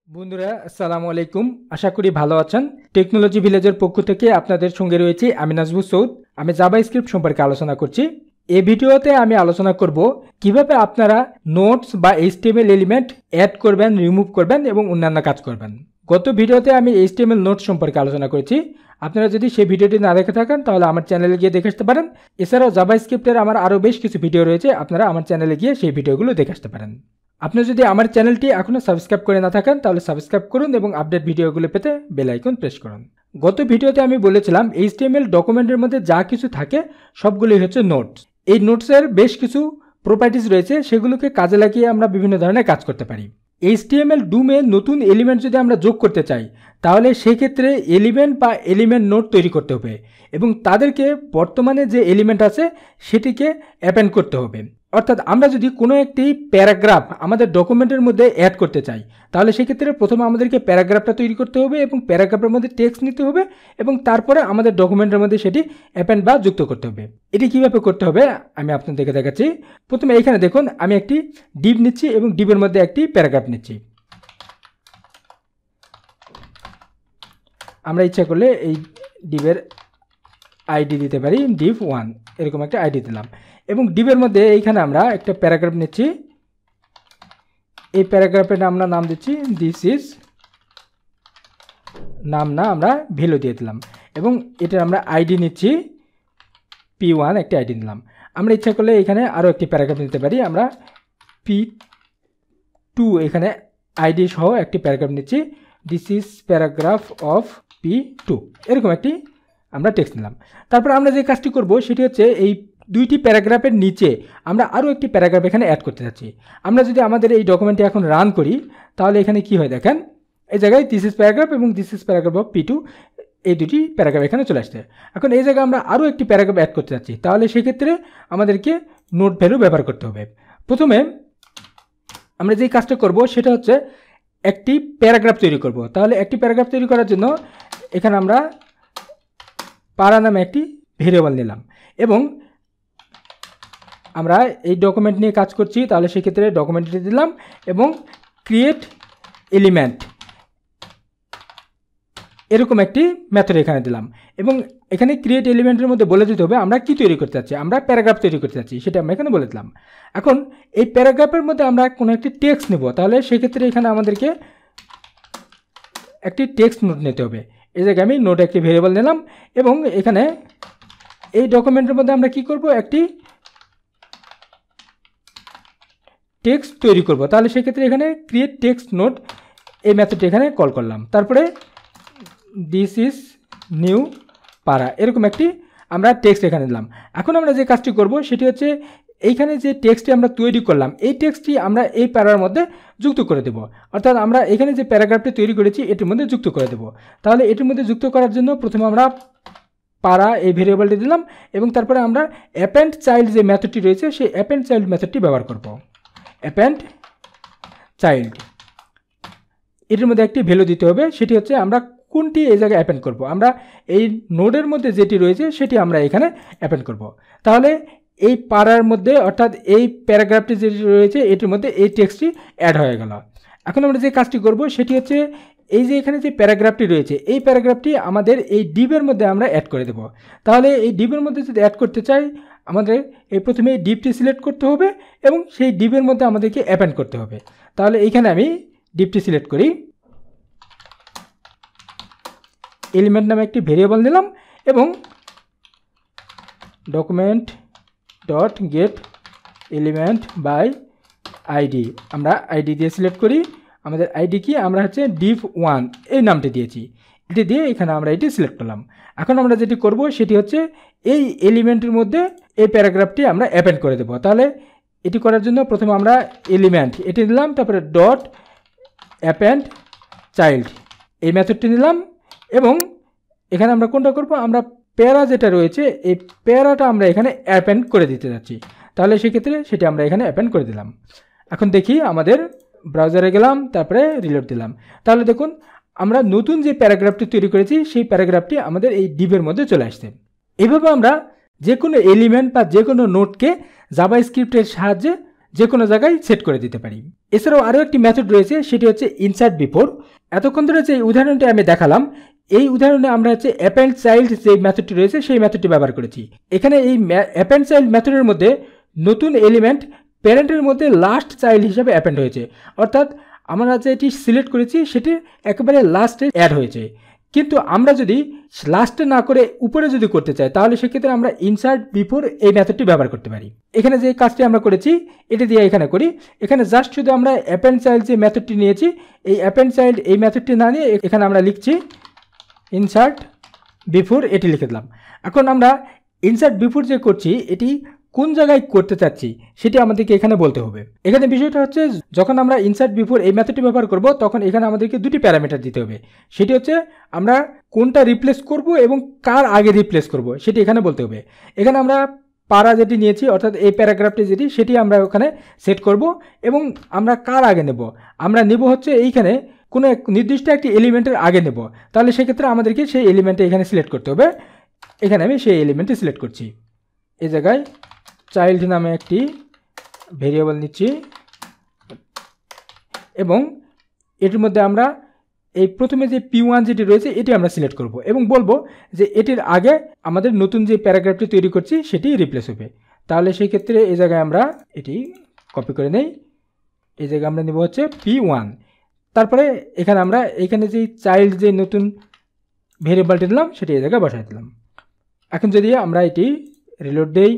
বন্ধুরা আসসালামু আলাইকুম, আশা করি ভালো আছেন। টেকনোলজি ভিলেজের পক্ষ থেকে আপনাদের সঙ্গে রয়েছে আমি নাজবুল সৌদ। আমি জাভাস্ক্রিপ্ট সম্পর্কে আলোচনা করছি। এই ভিডিওতে আমি আলোচনা করব কিভাবে আপনারা নোটস বা এইচটিএমএল এলিমেন্ট অ্যাড করবেন, রিমুভ করবেন এবং অন্যান্য কাজ করবেন। গত ভিডিওতে আমি এইচটিএমএল নোটস সম্পর্কে আলোচনা করেছি। আপনারা যদি সেই ভিডিওটি না দেখে থাকেন তাহলে আমার চ্যানেলে গিয়ে দেখে আসতে পারেন। এছাড়াও জাভাস্ক্রিপ্টের আমার আরও বেশ কিছু ভিডিও রয়েছে, আপনারা আমার চ্যানেলে গিয়ে সেই ভিডিওগুলো দেখে আসতে পারেন। আপনি যদি আমার চ্যানেলটি এখনও সাবস্ক্রাইব করে না থাকেন তাহলে সাবস্ক্রাইব করুন এবং আপডেট ভিডিওগুলো পেতে বেল আইকন প্রেস করুন। গত ভিডিওতে আমি বলেছিলাম এইচটিএমএল ডকুমেন্টের মধ্যে যা কিছু থাকে সবগুলোই হচ্ছে নোটস। এই নোটসের বেশ কিছু প্রপার্টিজ রয়েছে, সেগুলোকে কাজে লাগিয়ে আমরা বিভিন্ন ধরনের কাজ করতে পারি। এইচটিএমএল ডুমে নতুন এলিমেন্ট যদি আমরা যোগ করতে চাই তাহলে সেক্ষেত্রে এলিমেন্ট বা এলিমেন্ট নোট তৈরি করতে হবে এবং তাদেরকে বর্তমানে যে এলিমেন্ট আছে সেটিকে অ্যাপেন্ড করতে হবে। অর্থাৎ আমরা যদি কোনো একটি প্যারাগ্রাফ আমাদের ডকুমেন্টের মধ্যে অ্যাড করতে চাই তাহলে সেক্ষেত্রে প্রথমে আমাদেরকে প্যারাগ্রাফটা তৈরি করতে হবে এবং প্যারাগ্রাফের মধ্যে টেক্সট নিতে হবে এবং তারপরে আমাদের ডকুমেন্টের মধ্যে সেটি অ্যাপেন্ড বা যুক্ত করতে হবে। এটি কীভাবে করতে হবে আমি আপনাদেরকে দেখাচ্ছি। প্রথমে এখানে দেখুন আমি একটি ডিভ নিচ্ছি এবং ডিভের মধ্যে একটি প্যারাগ্রাফ নিচ্ছি। আমরা ইচ্ছা করলে এই ডিভের আইডি দিতে পারি, ডিভ 1 এরকম একটা আইডি দিলাম এবং ডিভের মধ্যে এইখানে আমরা একটা প্যারাগ্রাফ নিচ্ছি। এই প্যারাগ্রাফের আমরা নাম দিচ্ছি দিস ইজ, নাম না আমরা ভ্যালু দিয়ে দিলাম এবং এটার আমরা আইডি নিচ্ছি P1 একটা আইডি নিলাম। আমরা ইচ্ছা করলে এখানে আরও একটি প্যারাগ্রাফ নিতে পারি, আমরা P2 এখানে আইডি সহ একটি প্যারাগ্রাফ নিচ্ছি, this is paragraph of P2 এরকম একটি আমরা টেক্সট নিলাম। তারপর আমরা যে কাজটি করব সেটি হচ্ছে এই দুইটি প্যারাগ্রাফের নিচে আমরা আরও একটি প্যারাগ্রাফ এখানে অ্যাড করতে যাচ্ছি। আমরা যদি আমাদের এই ডকুমেন্টটি এখন রান করি তাহলে এখানে কি হয় দেখেন, এই জায়গায় দিস ইজ প্যারাগ্রাফ এবং this is paragraph of P2 এই দুটি প্যারাগ্রাফ এখানে চলে আসছে। এখন এই জায়গায় আমরা আরও একটি প্যারাগ্রাফ অ্যাড করতে যাচ্ছি, তাহলে সেক্ষেত্রে আমাদেরকে নোট ভ্যালু ব্যবহার করতে হবে। প্রথমে আমরা যেই কাজটা করব সেটা হচ্ছে একটি প্যারাগ্রাফ তৈরি করব। তাহলে একটি প্যারাগ্রাফ তৈরি করার জন্য এখানে আমরা পারা নামে একটি ভেরিয়েবল নিলাম এবং আমরা এই ডকুমেন্ট নিয়ে কাজ করছি, তাহলে সেক্ষেত্রে ডকুমেন্টটি দিলাম এবং ক্রিয়েট এলিমেন্ট এরকম একটি মেথড এখানে দিলাম এবং এখানে ক্রিয়েট এলিমেন্টের মধ্যে বলে দিতে হবে আমরা কি তৈরি করতে চাচ্ছি, আমরা প্যারাগ্রাফ তৈরি করতে চাচ্ছি সেটা আমরা এখানে বলে দিলাম। এখন এই প্যারাগ্রাফের মধ্যে আমরা কোনো একটি টেক্সট নেব, তাহলে সেক্ষেত্রে এখানে আমাদেরকে একটি টেক্সট নোট নিতে হবে। এই জায়গায় আমি নোট একটি ভেরিয়েবল নিলাম এবং এখানে এই ডকুমেন্টের মধ্যে আমরা কি করব, একটি টেক্সট তৈরি করব। তাহলে সেক্ষেত্রে এখানে ক্রিয়েট টেক্সট নোট এই মেথডটি এখানে কল করলাম। তারপরে দিস ইজ নিউ পারা এরকম একটি আমরা টেক্সট এখানে দিলাম। এখন আমরা যে কাজটি করব সেটি হচ্ছে এইখানে যে টেক্সটটি আমরা তৈরি করলাম এই টেক্সটটি আমরা এই প্যারার মধ্যে যুক্ত করে দেব। অর্থাৎ আমরা এখানে যে প্যারাগ্রাফটি তৈরি করেছি এটির মধ্যে যুক্ত করে দেব। তাহলে এটির মধ্যে যুক্ত করার জন্য প্রথমে আমরা পারা এই ভেরিয়েবলটি দিলাম এবং তারপরে আমরা অ্যাপেন্ড চাইল্ড যে মেথডটি রয়েছে সেই অ্যাপেন্ড চাইল্ড মেথডটি ব্যবহার করব। অ্যাপেন্ড চাইল্ড এটির মধ্যে একটি ভ্যালু দিতে হবে, সেটি হচ্ছে আমরা কোনটি এই জায়গায় অ্যাপেন্ড করব। আমরা এই নোডের মধ্যে যেটি রয়েছে সেটি আমরা এখানে অ্যাপেন্ড করব। তাহলে এই পারার মধ্যে অর্থাৎ এই প্যারাগ্রাফটি যেটি রয়েছে এটির মধ্যে এই টেক্সটটি অ্যাড হয়ে গেল। এখন আমরা যে কাজটি করব সেটি হচ্ছে এই যে এখানে যে প্যারাগ্রাফটি রয়েছে এই প্যারাগ্রাফটি আমাদের এই ডিভের মধ্যে আমরা অ্যাড করে দেব। তাহলে এই ডিভের মধ্যে যদি অ্যাড করতে চাই আমাদের এই প্রথমে এই ডিভটি সিলেক্ট করতে হবে এবং সেই ডিভের মধ্যে আমাদেরকে অ্যাপেন্ড করতে হবে। তাহলে এইখানে আমি ডিভটি সিলেক্ট করি, এলিমেন্ট নামে একটি ভেরিয়েবল নিলাম এবং document dot get element by ID আমরা আইডি দিয়ে সিলেক্ট করি। আমাদের আইডি কি, আমরা হচ্ছে div1 এই নামটি দিয়েছি, এটি দিয়ে এখানে আমরা এটি সিলেক্ট করলাম। এখন আমরা যেটি করব সেটি হচ্ছে এই এলিমেন্টের মধ্যে এই প্যারাগ্রাফটি আমরা অ্যাপেন্ড করে দেব। তাহলে এটি করার জন্য প্রথমে আমরা এলিমেন্ট এটি নিলাম, তারপরে ডট অ্যাপেন্ড চাইল্ড এই মেথডটি নিলাম এবং এখানে আমরা কোনটা করব, আমরা প্যারা যেটা রয়েছে এই প্যারাটা আমরা এখানে অ্যাপেন্ড করে দিতে যাচ্ছি। তাহলে সেক্ষেত্রে সেটি আমরা এখানে অ্যাপেন্ড করে দিলাম। এখন দেখি আমাদের ব্রাউজারে গেলাম, তারপরে রিলোড দিলাম। তাহলে দেখুন আমরা নতুন যে প্যারাগ্রাফটি তৈরি করেছি সেই প্যারাগ্রাফটি আমাদের এই ডিভের মধ্যে চলে আসছে। এভাবে আমরা যে কোনো এলিমেন্ট বা যে কোনো নোটকে জাভাস্ক্রিপ্টের সাহায্যে যে কোনো জায়গায় সেট করে দিতে পারি। এছাড়াও আরও একটি মেথড রয়েছে, সেটি হচ্ছে ইনসার্ট বিফোর। এতক্ষণ ধরে যে উদাহরণটি আমি দেখালাম, এই উদাহরণে আমরা হচ্ছে অ্যাপেন্ড চাইল্ড যে মেথডটি রয়েছে সেই মেথডটি ব্যবহার করেছি। এখানে এই অ্যাপেন্ড চাইল্ড মেথডের মধ্যে নতুন এলিমেন্ট প্যারেন্টের মধ্যে লাস্ট চাইল্ড হিসাবে অ্যাপেন্ড হয়েছে, অর্থাৎ আমরা যেটি সিলেক্ট করেছি সেটি একেবারে লাস্টে অ্যাড হয়েছে। কিন্তু আমরা যদি লাস্টে না করে উপরে যদি করতে চাই, তাহলে সেক্ষেত্রে আমরা ইনসার্ট বিফোর এই মেথডটি ব্যবহার করতে পারি। এখানে যে কাজটি আমরা করেছি এটি দিয়ে এখানে করি। এখানে জাস্ট শুধু আমরা অ্যাপেন্ড চাইল্ড যে মেথডটি নিয়েছি, এই অ্যাপেন্ড চাইল্ড এই মেথডটি না নিয়ে এখানে আমরা লিখছি ইনসার্ট বিফোর, এটি লিখে দিলাম। এখন আমরা ইনসার্ট বিফোর যে করছি এটি কোন জায়গায় করতে চাচ্ছি সেটি আমাদেরকে এখানে বলতে হবে। এখানে বিষয়টা হচ্ছে, যখন আমরা ইনসার্ট বিফোর এই মেথডটি ব্যবহার করব তখন এখানে আমাদেরকে দুটি প্যারামিটার দিতে হবে। সেটি হচ্ছে আমরা কোনটা রিপ্লেস করব এবং কার আগে রিপ্লেস করব সেটি এখানে বলতে হবে। এখানে আমরা পারা যেটি নিয়েছি, অর্থাৎ এই প্যারাগ্রাফটি যেটি, সেটি আমরা ওখানে সেট করব এবং আমরা কার আগে নেব, আমরা নেব হচ্ছে এইখানে কোনো নির্দিষ্ট একটি এলিমেন্টের আগে নেব। তাহলে সেক্ষেত্রে আমাদেরকে সেই এলিমেন্টে এখানে সিলেক্ট করতে হবে। এখানে আমি সেই এলিমেন্টে সিলেক্ট করছি। এই জায়গায় চাইল্ড নামে একটি ভেরিয়েবল নিচ্ছি এবং এটির মধ্যে আমরা এই প্রথমে যে P1 যেটি রয়েছে এটি আমরা সিলেক্ট করব এবং বলবো যে এটির আগে আমাদের নতুন যে প্যারাগ্রাফটি তৈরি করছি সেটি রিপ্লেস হবে। তাহলে সেই ক্ষেত্রে এই জায়গায় আমরা এটি কপি করে নেই। এই জায়গায় আমরা নেব হচ্ছে P1। তারপরে এখানে আমরা এখানে যে চাইল্ড যে নতুন ভেরিয়েবলটি দিলাম সেটি এই জায়গায় বসাই দিলাম। এখন যদি আমরা এটি রিলোড দেই,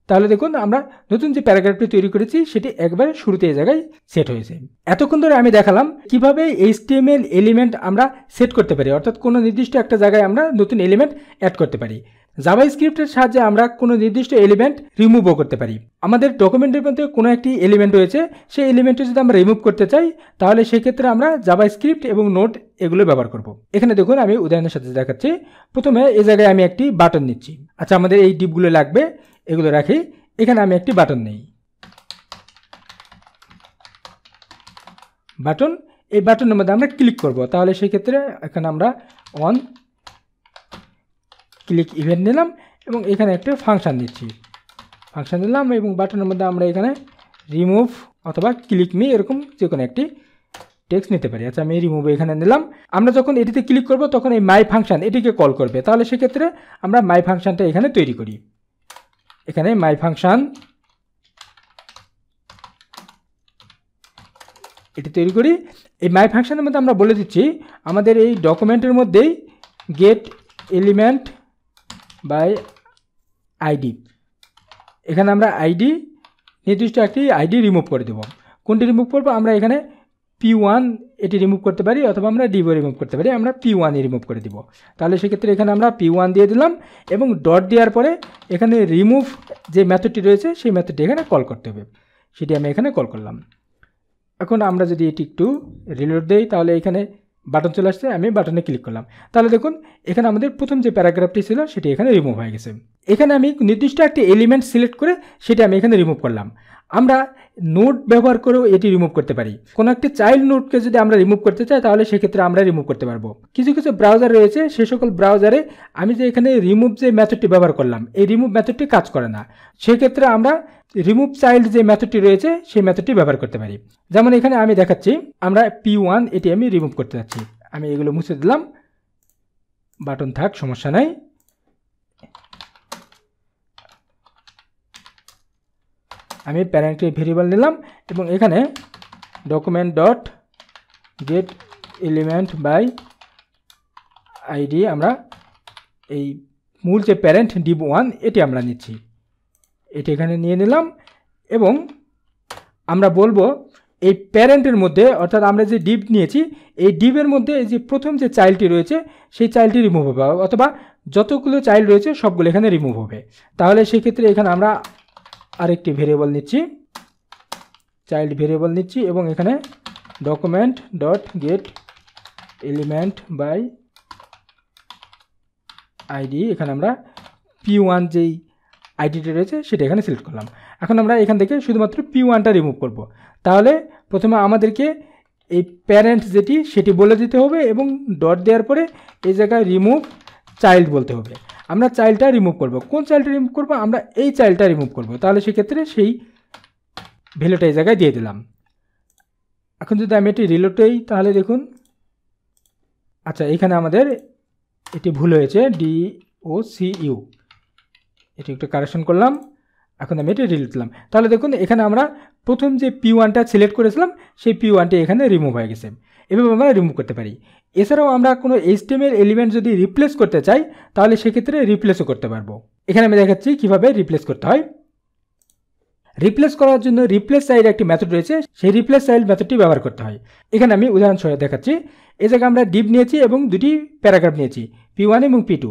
তাহলে দেখুন আমরা নতুন যে প্যারাগ্রাফটি তৈরি করেছি সেটি একবারে শুরুতে এই জায়গায় সেট হয়েছে। এতক্ষণ ধরে আমি দেখালাম কিভাবে HTML এলিমেন্ট আমরা সেট করতে পারি, অর্থাৎ কোনো নির্দিষ্ট একটা জায়গায় আমরা নতুন এলিমেন্ট অ্যাড করতে পারি। জাভাস্ক্রিপ্টের সাহায্যে আমরা কোনো নির্দিষ্ট এলিমেন্ট রিমুভও করতে পারি। আমাদের ডকুমেন্টের মধ্যে কোনো একটি এলিমেন্ট রয়েছে, সেই এলিমেন্টটি যদি আমরা রিমুভ করতে চাই তাহলে সেক্ষেত্রে আমরা জাভাস্ক্রিপ্ট এবং নোট এগুলো ব্যবহার করব। এখানে দেখুন আমি উদাহরণের সাথে দেখাচ্ছি। প্রথমে এই জায়গায় আমি একটি বাটন নিচ্ছি। আচ্ছা, আমাদের এই ডিপগুলো লাগবে, এগুলো রাখি। এখানে আমি একটি বাটন নেই, বাটন। এই বাটনের মধ্যে আমরা ক্লিক করব। তাহলে সেক্ষেত্রে এখানে আমরা অন ক্লিক ইভেন্ট নিলাম এবং এখানে একটা ফাংশন নিচ্ছি, ফাংশন নিলাম এবং বাটনের মধ্যে আমরা এখানে রিমুভ অথবা ক্লিক মি এরকম যে কোনো একটি টেক্সট নিতে পারি। আচ্ছা, আমি রিমুভ এখানে নিলাম। আমরা যখন এটিতে ক্লিক করব তখন এই মাই ফাংশন এটিকে কল করবে। তাহলে সেক্ষেত্রে আমরা মাই ফাংশনটা এখানে তৈরি করি। এখানে মাই ফাংশন এটি তৈরি করি। এই মাই ফাংশনের মধ্যে আমরা বলে দিচ্ছি আমাদের এই ডকুমেন্টের মধ্যেই গেট এলিমেন্ট বাই আইডি। এখানে আমরা আইডি নির্দিষ্ট একটি আইডি রিমুভ করে দেব। কোনটি রিমুভ করবো? আমরা এখানে P1 এটি রিমুভ করতে পারি অথবা আমরা ডিভও রিমুভ করতে পারি। আমরা P1 রিমুভ করে দিব। তাহলে সেক্ষেত্রে এখানে আমরা P1 দিয়ে দিলাম এবং ডট দেওয়ার পরে এখানে রিমুভ যে মেথডটি রয়েছে সেই মেথডটি এখানে কল করতে হবে, সেটি আমি এখানে কল করলাম। এখন আমরা যদি এটি একটু রিলোড দেই তাহলে এখানে বাটন চলে আসছে, আমি বাটনে ক্লিক করলাম। তাহলে দেখুন এখানে আমাদের প্রথম যে প্যারাগ্রাফটি ছিল সেটি এখানে রিমুভ হয়ে গেছে। এখানে আমি নির্দিষ্ট একটি এলিমেন্ট সিলেক্ট করে সেটি আমি এখানে রিমুভ করলাম। আমরা নোট ব্যবহার করেও এটি রিমুভ করতে পারি। কোনো একটি চাইল্ড নোটকে যদি আমরা রিমুভ করতে চাই তাহলে সেক্ষেত্রে আমরা রিমুভ করতে পারবো। কিছু কিছু ব্রাউজার রয়েছে, সে সকল ব্রাউজারে আমি যে এখানে রিমুভ যে মেথডটি ব্যবহার করলাম এই রিমুভ মেথডটি কাজ করে না। সেক্ষেত্রে আমরা রিমুভ চাইল্ড যে মেথডটি রয়েছে সেই মেথডটি ব্যবহার করতে পারি। যেমন এখানে আমি দেখাচ্ছি আমরা P1 এটি আমি রিমুভ করতে যাচ্ছি। আমি এগুলো মুছে দিলাম, বাটন থাক, সমস্যা নাই। আমি প্যারেন্ট ভেরিয়েবল নিলাম এবং এখানে document dot get element by ID আমরা এই মূল যে প্যারেন্ট div1 এটি আমরা নিচ্ছি, এটি এখানে নিয়ে নিলাম এবং আমরা বলবো এই প্যারেন্টের মধ্যে, অর্থাৎ আমরা যে ডিভ নিয়েছি এই ডিভের মধ্যে এই যে প্রথম যে চাইল্ডটি রয়েছে সেই চাইল্ডটি রিমুভ হবে অথবা যতগুলো চাইল্ড রয়েছে সবগুলো এখানে রিমুভ হবে। তাহলে সেক্ষেত্রে এখানে আমরা আরেকটি ভেরিয়েবল নিচ্ছি, চাইল্ড ভেরিয়েবল নিচ্ছি এবং এখানে document dot get element by ID এখানে আমরা P1 যেই আইডিটি রয়েছে সেটা এখানে সিলেক্ট করলাম। এখন আমরা এখান থেকে শুধুমাত্র P1টা রিমুভ করব। তাহলে প্রথমে আমাদেরকে এই প্যারেন্ট যেটি সেটি বলে দিতে হবে এবং ডট দেওয়ার পরে এই জায়গায় রিমুভ চাইল্ড বলতে হবে। আমরা চাইল্ডটা রিমুভ করব। কোন চাইল্ডটা রিমুভ করব? আমরা এই চাইল্ডটা রিমুভ করব। তাহলে সেক্ষেত্রে সেই ভ্যালুটা এই জায়গায় দিয়ে দিলাম। এখন যদি আমি এটি রিলোড করি তাহলে দেখুন, আচ্ছা এখানে আমাদের এটি ভুল হয়েছে, DOCU, এটি একটু কারেকশন করলাম। এখন আমি এটি রিলোড দিলাম, তাহলে দেখুন এখানে আমরা প্রথম যে P1টা সিলেক্ট করেছিলাম সেই P1টি এখানে রিমুভ হয়ে গেছে। এভাবে আমরা রিমুভ করতে পারি। এছাড়াও আমরা কোনো HTML এলিমেন্ট যদি রিপ্লেস করতে চাই তাহলে সেক্ষেত্রে রিপ্লেসও করতে পারবো। এখানে আমি দেখাচ্ছি কিভাবে রিপ্লেস করতে হয়। রিপ্লেস করার জন্য রিপ্লেস চাইল্ড একটি মেথড রয়েছে, সেই রিপ্লেস চাইল্ড মেথডটি ব্যবহার করতে হয়। এখানে আমি উদাহরণস্বরূপ দেখাচ্ছি। এই জায়গায় আমরা ডিভ নিয়েছি এবং দুটি প্যারাগ্রাফ নিয়েছি, P1 এবং P2।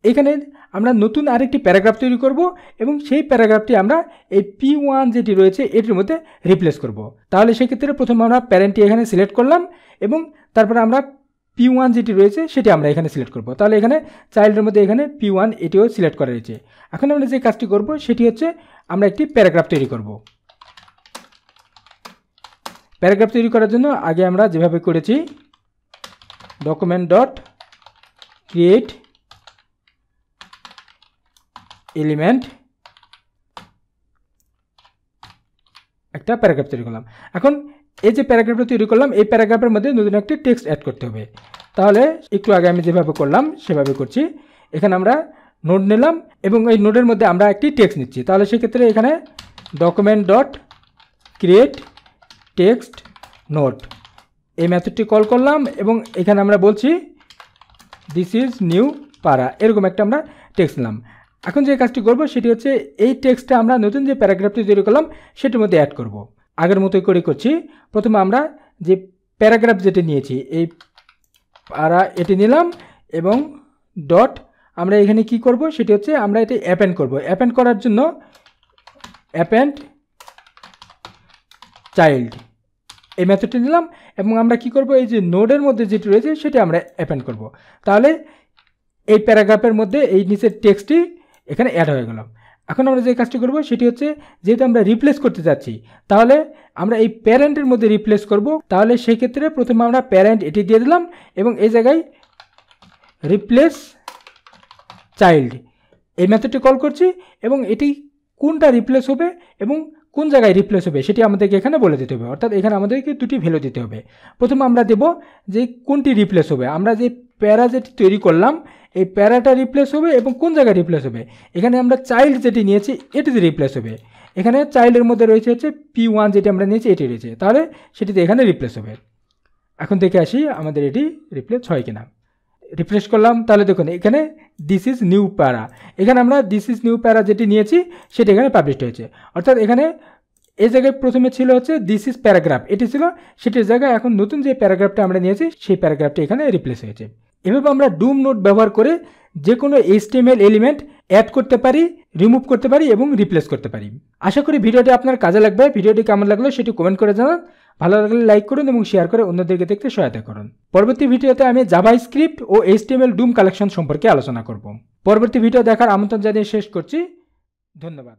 এখানে আমরা নতুন আরেকটি প্যারাগ্রাফ তৈরি করব এবং সেই প্যারাগ্রাফটি আমরা এই P1 যেটি রয়েছে এটির মধ্যে রিপ্লেস করব। তাহলে সেক্ষেত্রে প্রথমে আমরা প্যারেন্টটি এখানে সিলেক্ট করলাম এবং তারপরে আমরা P1 যেটি রয়েছে সেটি আমরা এখানে সিলেক্ট করব। তাহলে এখানে চাইল্ডের মধ্যে এখানে P1 এটিও সিলেক্ট করা রয়েছে। এখন আমরা যে কাজটি করব সেটি হচ্ছে আমরা একটি প্যারাগ্রাফ তৈরি করব। প্যারাগ্রাফ তৈরি করার জন্য আগে আমরা যেভাবে করেছি ডকুমেন্ট ডট ক্রিয়েট এলিমেন্ট, একটা প্যারাগ্রাফ তৈরি করলাম। এখন এই যে প্যারাগ্রাফটা তৈরি করলাম এই প্যারাগ্রাফের মধ্যে নতুন একটি টেক্সট অ্যাড করতে হবে। তাহলে একটু আগে আমি যেভাবে করলাম সেভাবে করছি। এখানে আমরা নোড নিলাম এবং এই নোডের মধ্যে আমরা একটি টেক্সট নিচ্ছি। তাহলে সেক্ষেত্রে এখানে document dot create text node এই মেথডটি কল করলাম এবং এখানে আমরা বলছি দিস ইজ নিউ প্যারা, এরকম একটা আমরা টেক্সট নিলাম। এখন যে কাজটি করব সেটি হচ্ছে এই টেক্সটটা আমরা নতুন যে প্যারাগ্রাফটি তৈরি করলাম সেটির মধ্যে অ্যাড করব। আগের মতোই করে করছি। প্রথমে আমরা যে প্যারাগ্রাফ যেটি নিয়েছি এই প্যারা এটি নিলাম এবং ডট আমরা এখানে কি করব সেটি হচ্ছে আমরা এটি অ্যাপেন্ড করব। অ্যাপেন্ড করার জন্য অ্যাপেন্ড চাইল্ড এই মেথডটি নিলাম এবং আমরা কি করব এই যে নোডের মধ্যে যেটি রয়েছে সেটি আমরা অ্যাপেন্ড করব। তাহলে এই প্যারাগ্রাফের মধ্যে এই নিচের টেক্সটটি এখানে অ্যাড হয়ে গেল। এখন আমরা যে কাজটি করব সেটি হচ্ছে যেহেতু আমরা রিপ্লেস করতে যাচ্ছি তাহলে আমরা এই প্যারেন্টের মধ্যে রিপ্লেস করব। তাহলে সেক্ষেত্রে প্রথমে আমরা প্যারেন্ট এটি দিয়ে দিলাম এবং এই জায়গায় রিপ্লেস চাইল্ড এই মেথডটি কল করছি এবং এটি কোনটা রিপ্লেস হবে এবং কোন জায়গায় রিপ্লেস হবে সেটি আমাদেরকে এখানে বলে দিতে হবে। অর্থাৎ এখানে আমাদেরকে দুটি ভ্যালু দিতে হবে। প্রথমে আমরা দেব যে কোনটি রিপ্লেস হবে, আমরা যে প্যারা যেটি তৈরি করলাম এই প্যারাটা রিপ্লেস হবে এবং কোন জায়গায় রিপ্লেস হবে। এখানে আমরা চাইল্ড যেটি নিয়েছি এটিতে রিপ্লেস হবে। এখানে চাইল্ডের মধ্যে রয়েছে হচ্ছে P1 যেটি আমরা নিয়েছি এটি রয়েছে, তাহলে সেটিতে এখানে রিপ্লেস হবে। এখন দেখে আসি আমাদের এটি রিপ্লেস হয় কিনা। রিফ্রেশ করলাম, তাহলে দেখুন এখানে দিস ইজ নিউ প্যারা, এখানে আমরা দিস ইজ নিউ প্যারা যেটি নিয়েছি সেটি এখানে পাবলিশড হয়েছে। অর্থাৎ এখানে এই জায়গায় প্রথমে ছিল হচ্ছে দিস ইজ প্যারাগ্রাফ এটি ছিল, সেটির জায়গায় এখন নতুন যে প্যারাগ্রাফটা আমরা নিয়েছি সেই প্যারাগ্রাফটা এখানে রিপ্লেস হয়েছে। এভাবে আমরা ডুম নোড ব্যবহার করে যে কোনো HTML এলিমেন্ট অ্যাড করতে পারি, রিমুভ করতে পারি এবং রিপ্লেস করতে পারি। আশা করি ভিডিওটি আপনার কাজে লাগবে। ভিডিওটি কেমন লাগলো সেটি কমেন্ট করে জানান। ভালো লাগলে লাইক করুন এবং শেয়ার করে অন্যদেরকে দেখতে সহায়তা করুন। পরবর্তী ভিডিওতে আমি জাভাস্ক্রিপ্ট ও HTML ডুম কালেকশন সম্পর্কে আলোচনা করব। পরবর্তী ভিডিও দেখার আমন্ত্রণ জানিয়ে শেষ করছি। ধন্যবাদ।